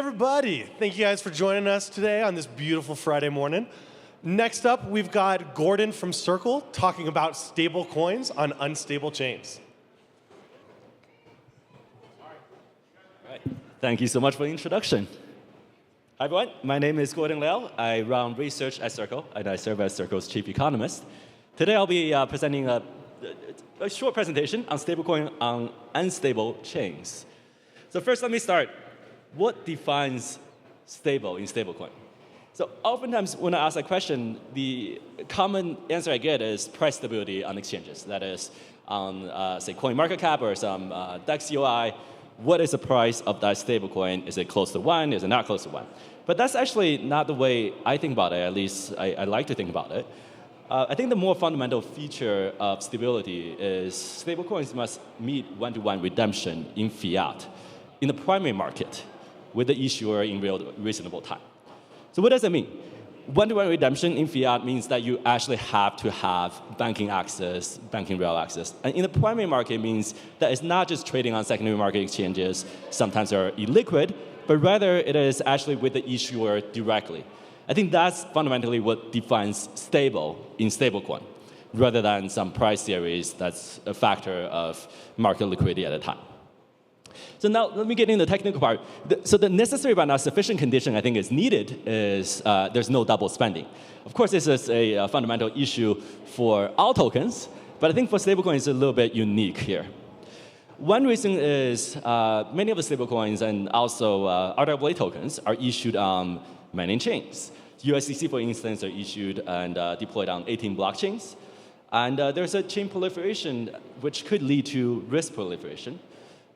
everybody. Thank you guys for joining us today on this beautiful Friday morning. Next up, we've got Gordon from Circle talking about stablecoins on unstable chains. All right. Thank you so much for the introduction. Hi, everyone. My name is Gordon Liao. I run research at Circle, and I serve as Circle's chief economist. Today, I'll be presenting a short presentation on stablecoin on unstable chains. So first, let me start. What defines stable in stablecoin? So oftentimes, when I ask that question, the common answer I get is price stability on exchanges. That is, on, say, CoinMarketCap or some DEX UI, what is the price of that stablecoin? Is it close to 1? Is it not close to 1? But that's actually not the way I think about it, at least I like to think about it. I think the more fundamental feature of stability is stablecoins must meet one-to-one redemption in fiat in the primary market with the issuer in reasonable time. So what does that mean? One-to-one redemption in fiat means that you actually have to have banking access, banking rail access. And in the primary market means that it's not just trading on secondary market exchanges, sometimes they're illiquid, but rather it is actually with the issuer directly. I think that's fundamentally what defines stable in stablecoin, rather than some price series that's a factor of market liquidity at a time. So now let me get into the technical part. So the necessary but not sufficient condition I think is needed is there's no double spending. Of course, this is a fundamental issue for all tokens, but I think for stablecoins it's a little bit unique here. One reason is many of the stablecoins and also RWA tokens are issued on many chains. USDC, for instance, are issued and deployed on 18 blockchains. And there's a chain proliferation which could lead to risk proliferation.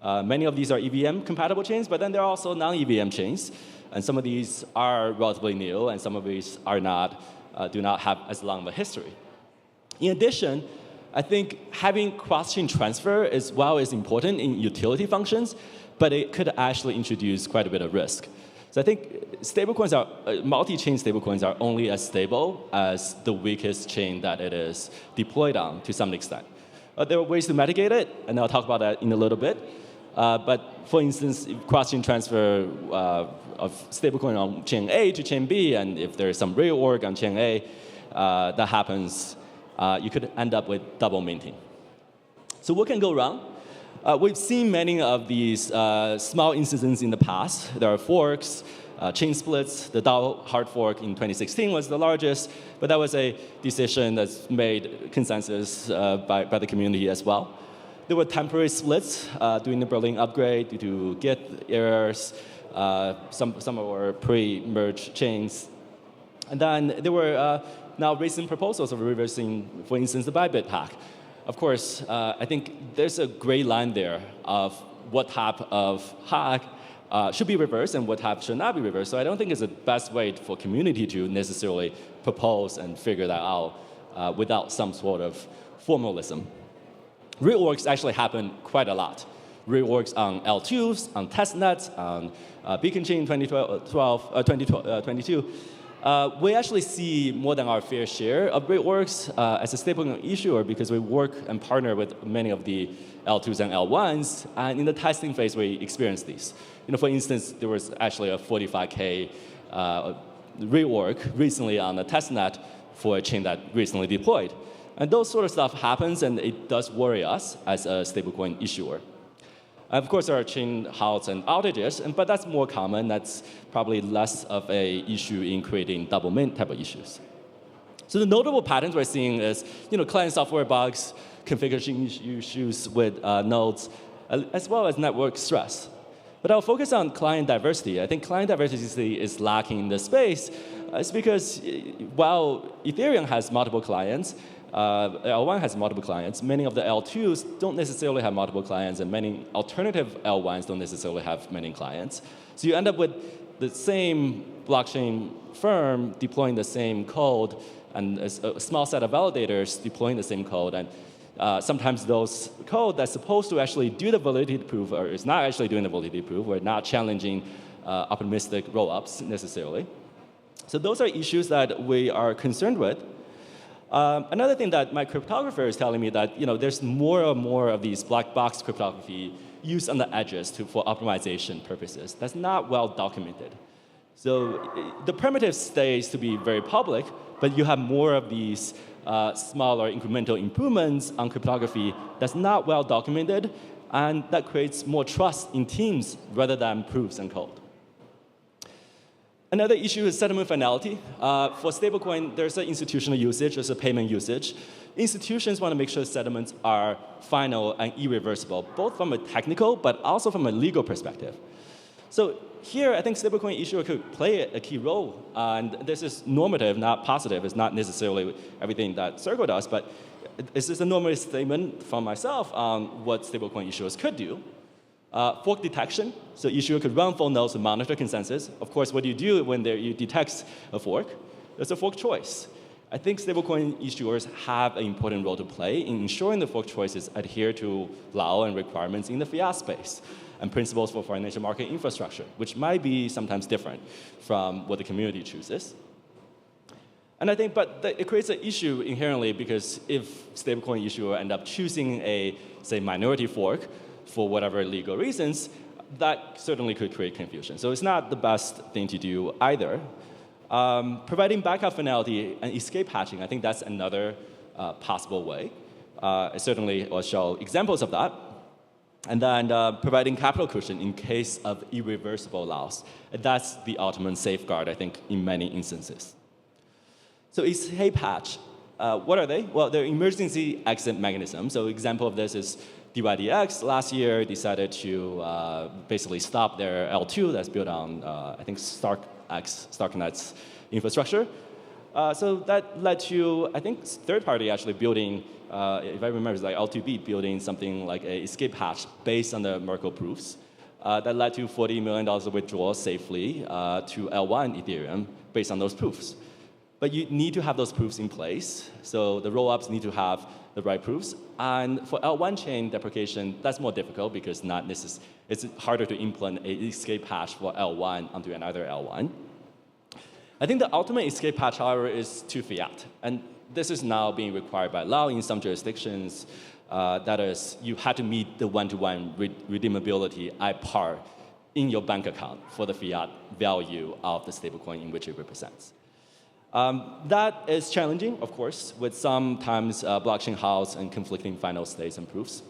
Many of these are EVM-compatible chains, but then there are also non-EVM chains. And some of these are relatively new, and some of these are not, do not have as long of a history. In addition, I think having cross-chain transfer is, while it's important in utility functions, but it could actually introduce quite a bit of risk. So I think stablecoins are, multi-chain stablecoins are only as stable as the weakest chain that it is deployed on to some extent. There are ways to mitigate it, and I'll talk about that in a little bit. But for instance, cross-chain transfer of stablecoin on chain A to chain B, and if there's some reorg on chain A that happens, you could end up with double minting. So what can go wrong? We've seen many of these small incidents in the past. There are forks, chain splits. The DAO hard fork in 2016 was the largest, but that was a decision that's made consensus by the community as well. There were temporary splits during the Berlin upgrade due to Git errors. Some were pre-merge chains. And then there were now recent proposals of reversing, for instance, the Bybit hack. Of course, I think there's a gray line there of what type of hack should be reversed and what type should not be reversed. So I don't think it's the best way for community to necessarily propose and figure that out without some sort of formalism. Reorgs actually happen quite a lot. Reorgs on L2s, on testnets, on Beacon Chain 2022. We actually see more than our fair share of reorgs as a stablecoin issuer because we work and partner with many of the L2s and L1s, and in the testing phase we experience these. For instance, there was actually a 45K reorg recently on the testnet for a chain that recently deployed. And those sort of stuff happens, and it does worry us as a stablecoin issuer. Of course, there are chain halts and outages, but that's more common. That's probably less of an issue in creating double mint type of issues. So the notable patterns we're seeing is, client software bugs, configuration issues with nodes, as well as network stress. But I'll focus on client diversity. I think client diversity is lacking in the space. It's because while Ethereum has multiple clients, L1 has multiple clients. Many of the L2s don't necessarily have multiple clients, and many alternative L1s don't necessarily have many clients. So you end up with the same blockchain firm deploying the same code, and a small set of validators deploying the same code. And sometimes those code that's supposed to actually do the validity proof, or is not actually doing the validity proof, or not challenging optimistic rollups necessarily. So those are issues that we are concerned with. Another thing that my cryptographer is telling me that there's more and more of these black box cryptography used on the edges for optimization purposes. That's not well documented. So the primitive stays to be very public, but you have more of these smaller incremental improvements on cryptography that's not well documented, and that creates more trust in teams rather than proofs and code. Another issue is settlement finality. For stablecoin, there's an institutional usage, there's a payment usage. Institutions want to make sure settlements are final and irreversible, both from a technical but also from a legal perspective. So here, I think stablecoin issuer could play a key role. And this is normative, not positive. It's not necessarily everything that Circle does, but it's just a normative statement from myself on what stablecoin issuers could do. Fork detection, so issuer could run full nodes and monitor consensus. Of course, what do you do when you detect a fork? There's a fork choice. I think stablecoin issuers have an important role to play in ensuring the fork choices adhere to Liao and requirements in the fiat space and principles for financial market infrastructure, which might be sometimes different from what the community chooses. And I think, it creates an issue inherently because if stablecoin issuer end up choosing a, say, minority fork, for whatever legal reasons, that certainly could create confusion. So it's not the best thing to do either. Providing backup finality and escape hatching, I think that's another possible way. Certainly, I'll show examples of that. And then providing capital cushion in case of irreversible loss. That's the ultimate safeguard, I think, in many instances. So escape hatch, what are they? Well, they're emergency exit mechanisms. So example of this is DYDX last year decided to basically stop their L2 that's built on, I think, Starknet's infrastructure. So that led to, I think, third party actually building, if I remember, it's like L2B building something like a escape hatch based on the Merkle proofs. That led to $40 million of withdrawals safely to L1 Ethereum based on those proofs. But you need to have those proofs in place. So the rollups need to have the right proofs. And for L1 chain deprecation, that's more difficult because it's harder to implement an escape hash for L1 onto another L1. I think the ultimate escape hatch, however, is to fiat. And this is now being required by law in some jurisdictions. That is, you have to meet the one-to-one redeemability IPAR in your bank account for the fiat value of the stablecoin in which it represents. That is challenging, of course, with sometimes blockchain house and conflicting final states and proofs.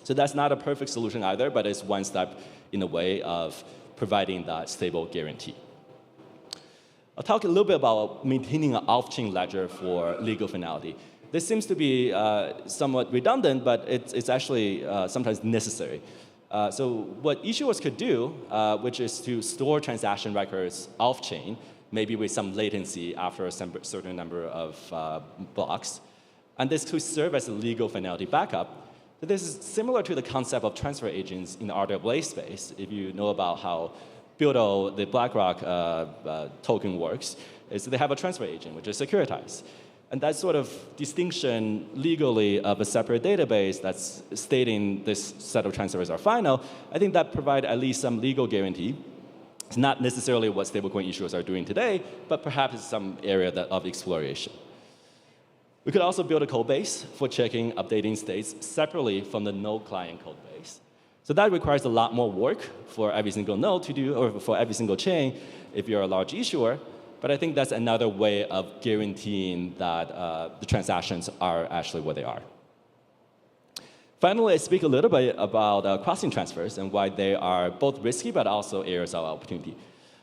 So that's not a perfect solution either, but it's one step in the way of providing that stable guarantee. I'll talk a little bit about maintaining an off-chain ledger for legal finality. This seems to be somewhat redundant, but it's actually sometimes necessary. So what issuers could do, which is to store transaction records off-chain, maybe with some latency after a certain number of blocks. And this could serve as a legal finality backup. So this is similar to the concept of transfer agents in the RWA space. If you know about how Buildo, the BlackRock token works, is they have a transfer agent, which is securitized. And that sort of distinction legally of a separate database that's stating this set of transfers are final, I think that provides at least some legal guarantee. It's not necessarily what stablecoin issuers are doing today, but perhaps it's some area of exploration. We could also build a code base for checking updating states separately from the node client code base. So that requires a lot more work for every single node to do, or for every single chain if you're a large issuer. But I think that's another way of guaranteeing that the transactions are actually what they are. Finally, I speak a little bit about crossing transfers and why they are both risky but also areas of opportunity.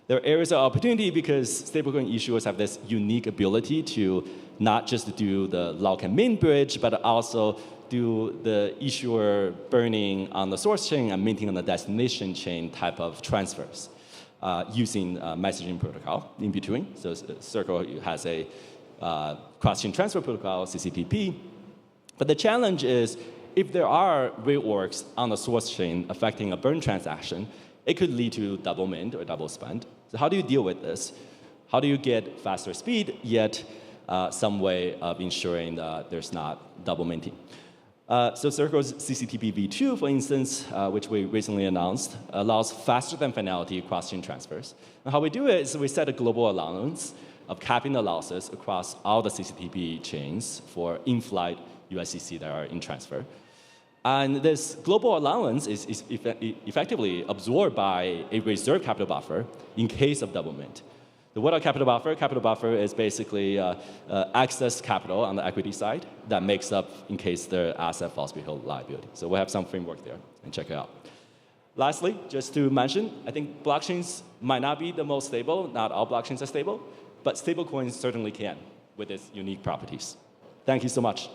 They're areas of opportunity because stablecoin issuers have this unique ability to not just do the lock and mint bridge, but also do the issuer burning on the source chain and minting on the destination chain type of transfers using messaging protocol in between. So Circle has a cross-chain transfer protocol, CCTP. But the challenge is, if there are reworks on the source chain affecting a burn transaction, it could lead to double mint or double spend. So how do you deal with this? How do you get faster speed, yet some way of ensuring that there's not double minting? So Circle's CCTP v2, for instance, which we recently announced, allows faster than finality cross-chain transfers. And how we do it is we set a global allowance of capping the losses across all the CCTP chains for in-flight USDC that are in transfer. And this global allowance is effectively absorbed by a reserve capital buffer in case of double mint. What are capital buffer? Capital buffer is basically excess capital on the equity side that makes up in case the asset falls below liability. So we have some framework there, and check it out. Lastly, just to mention, I think blockchains might not be the most stable. Not all blockchains are stable, but stablecoins certainly can with its unique properties. Thank you so much.